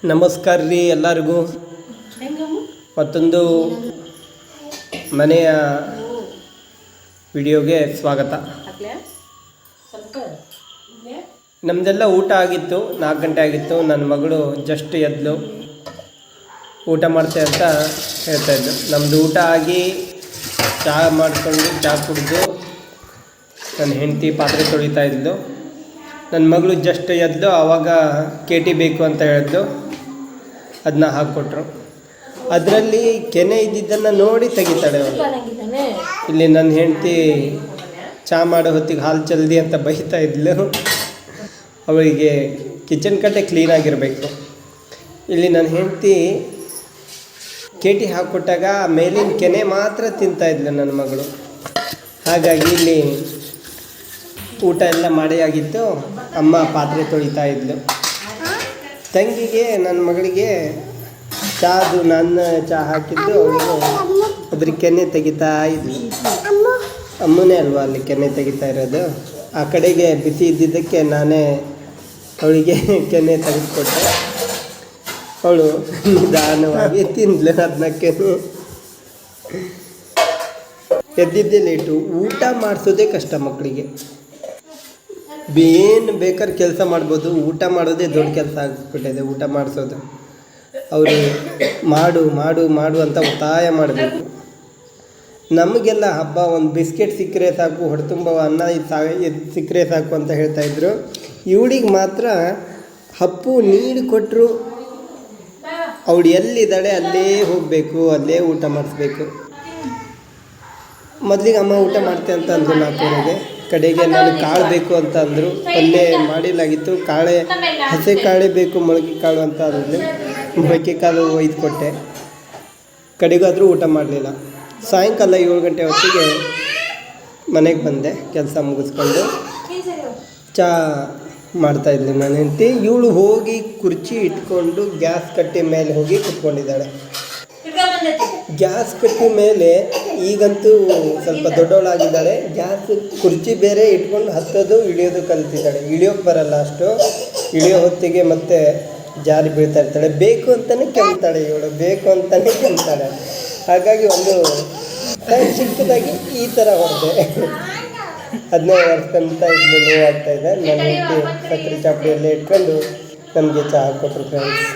ನಮಸ್ಕಾರ ರೀ ಎಲ್ಲರಿಗೂ. ಮತ್ತೊಂದು ಮನೆಯ ವಿಡಿಯೋಗೆ ಸ್ವಾಗತ. ನಮ್ಮದೆಲ್ಲ ಊಟ ಆಗಿತ್ತು, 4 ಗಂಟೆ ಆಗಿತ್ತು. ನನ್ನ ಮಗಳು ಜಸ್ಟ್ ಎದ್ಲು, ಊಟ ಮಾಡ್ತೆ ಅಂತ ಹೇಳ್ತಾಯಿದ್ಲು. ನಮ್ಮದು ಊಟ ಆಗಿ ಚಹಾ ಮಾಡಿಕೊಂಡು ಚಹಾ ಕುಡಿದು ನನ್ನ ಹೆಂಡತಿ ಪಾತ್ರೆ ತೊಳಿತಾ ಇದ್ಲು. ನನ್ನ ಮಗಳು ಜಸ್ಟ್ ಎದ್ಲು, ಆವಾಗ ಕೇಟಿ ಬೇಕು ಅಂತ ಹೇಳಿದ್ಲು. ಅದನ್ನ ಹಾಕ್ಕೊಟ್ರು. ಅದರಲ್ಲಿ ಕೆನೆ ಇದ್ದಿದ್ದನ್ನು ನೋಡಿ ತೆಗಿತಾಳೆ ಅವಳು. ಇಲ್ಲಿ ನನ್ನ ಹೆಂಡತಿ ಚಹಾ ಮಾಡೋ ಹೊತ್ತಿಗೆ ಹಾಲು ಚಲ್ದಿ ಅಂತ ಬೈತಾ ಇದ್ಲು. ಅವಳಿಗೆ ಕಿಚನ್ ಕಟ್ಟೆ ಕ್ಲೀನಾಗಿರಬೇಕು. ಇಲ್ಲಿ ನನ್ನ ಹೆಂಡತಿ ಕೇಟಿ ಹಾಕ್ಕೊಟ್ಟಾಗ ಮೇಲಿನ ಕೆನೆ ಮಾತ್ರ ತಿಂತಾಯಿದ್ಲು ನನ್ನ ಮಗಳು. ಹಾಗಾಗಿ ಇಲ್ಲಿ ಊಟ ಎಲ್ಲ ಮಾಡಿ ಆಗಿತ್ತು. ಅಮ್ಮ ಪಾತ್ರೆ ತೊಳಿತಾ ಇದ್ಲು. ತಂಗಿಗೆ ನನ್ನ ಮಗಳಿಗೆ ಚಾದು ನನ್ನ ಚಹಾ ಹಾಕಿದ್ದು ಅವಳಿಗೆ ಅದ್ರ ಕೆನೆ ತೆಗಿತಾ ಇದ್ಲು. ಅಮ್ಮನೇ ಅಲ್ವಾ ಅಲ್ಲಿ ಕೆನೆ ತೆಗಿತಾ ಇರೋದು. ಆ ಕಡೆಗೆ ಬಿಸಿ ಇದ್ದಿದ್ದಕ್ಕೆ ನಾನೇ ಅವಳಿಗೆ ಕೆನೆ ತೆಗೆದುಕೊಟ್ಟೆ. ಅವಳು ನಿಧಾನವಾಗಿ ತಿಂದ್ಲು ಅದನ್ನ ಕೆನೆ. ಎದ್ದಿದ್ದೇ ಲೇಟು. ಊಟ ಮಾಡಿಸೋದೇ ಕಷ್ಟ ಮಕ್ಕಳಿಗೆ. ಏನು ಬೇಕಾದ್ರೆ ಕೆಲಸ ಮಾಡ್ಬೋದು, ಊಟ ಮಾಡೋದೇ ದೊಡ್ಡ ಕೆಲಸ ಆಗಿಬಿಟ್ಟಿದೆ. ಊಟ ಮಾಡಿಸೋದು ಅವರು ಮಾಡು ಮಾಡು ಮಾಡು ಅಂತ ಒತ್ತಾಯ ಮಾಡಬೇಕು. ನಮಗೆಲ್ಲ ಹಬ್ಬ ಒಂದು ಬಿಸ್ಕೆಟ್ ಸಿಕ್ಕರೆ ಸಾಕು, ಹೊಟ್ಟೆ ತುಂಬ ಅನ್ನ ಸಿಕ್ಕರೆ ಸಾಕು ಅಂತ ಹೇಳ್ತಾಯಿದ್ರು. ಇವಳಿಗೆ ಮಾತ್ರ ಹಪ್ಪು ನೀರು ಕೊಟ್ಟರು ಅವಳು ಎಲ್ಲಿದ್ದಾಳೆ ಅಲ್ಲೇ ಹೋಗಬೇಕು, ಅಲ್ಲೇ ಊಟ ಮಾಡಿಸ್ಬೇಕು. ಮೊದಲಿಗೆ ಅಮ್ಮ ಊಟ ಮಾಡ್ತೆ ಅಂತ ಅಂದರು 4 ಕಡೆಗೆ ನಾನು ಕಾಳು ಬೇಕು ಅಂತ ಅಂದರು. ಪಲ್ಯ ಮಾಡಿಲಾಗಿತ್ತು. ಹಸೆ ಕಾಳೇ ಬೇಕು, ಮೊಳಕೆ ಕಾಳು ಅಂತ ಅಂದರು. ಮೊಳಕೆ ಕಾಳು ಒಯ್ದು ಕೊಟ್ಟೆ. ಕಡೆಗಾದರೂ ಊಟ ಮಾಡಲಿಲ್ಲ. ಸಾಯಂಕಾಲ 7 ಗಂಟೆ ಹೊತ್ತಿಗೆ ಮನೆಗೆ ಬಂದೆ, ಕೆಲಸ ಮುಗಿಸ್ಕೊಂಡು. ಚಹಾ ಮಾಡ್ತಾಯಿದ್ಲು ನನ್ನ ಹೆಂಡತಿ. ಇವಳು ಹೋಗಿ ಕುರ್ಚಿ ಇಟ್ಕೊಂಡು ಗ್ಯಾಸ್ ಕಟ್ಟೆ ಮೇಲೆ ಹೋಗಿ ಕುತ್ಕೊಂಡಿದ್ದಾಳೆ. ಗ್ಯಾಸ್ ಕಟ್ಟೆ ಮೇಲೆ ಈಗಂತೂ ಸ್ವಲ್ಪ ದೊಡ್ಡವಳಾಗಿದ್ದಾಳೆ. ಗ್ಯಾಸ್ ಕುರ್ಚಿ ಬೇರೆ ಇಟ್ಕೊಂಡು ಹತ್ತೋದು ಇಳಿಯೋದು ಕಲಿತಿದ್ದಾಳೆ. ಇಳಿಯೋಕ್ಕೆ ಬರಲ್ಲ ಅಷ್ಟು. ಇಳಿಯೋ ಹೊತ್ತಿಗೆ ಮತ್ತೆ ಜಾರಿ ಬೀಳ್ತಾ ಇರ್ತಾಳೆ. ಬೇಕು ಅಂತಲೇ ಕೆಮ್ತಾಳೆ ಇವಳು, ಬೇಕು ಅಂತಲೇ ಕೆಮ್ತಾಳೆ. ಹಾಗಾಗಿ ಒಂದು ಚಿಕ್ಕದಾಗಿ ಈ ಥರ ಹೊಡೆದೆ. ಅದನ್ನೇ ಹೊಡ್ಕೊಂತ ಇದ್ದು ನೋವಾಗ್ತಾಯಿದೆ. ನನ್ನ ಹೆಂಡತಿ ಸಕ್ಕರೆ ಚಾಪಡಿಯಲ್ಲೇ ಇಟ್ಕೊಂಡು ನಮಗೆ ಚಹಾ ಕೊಟ್ಟರು ಫ್ರೆಂಡ್ಸ್.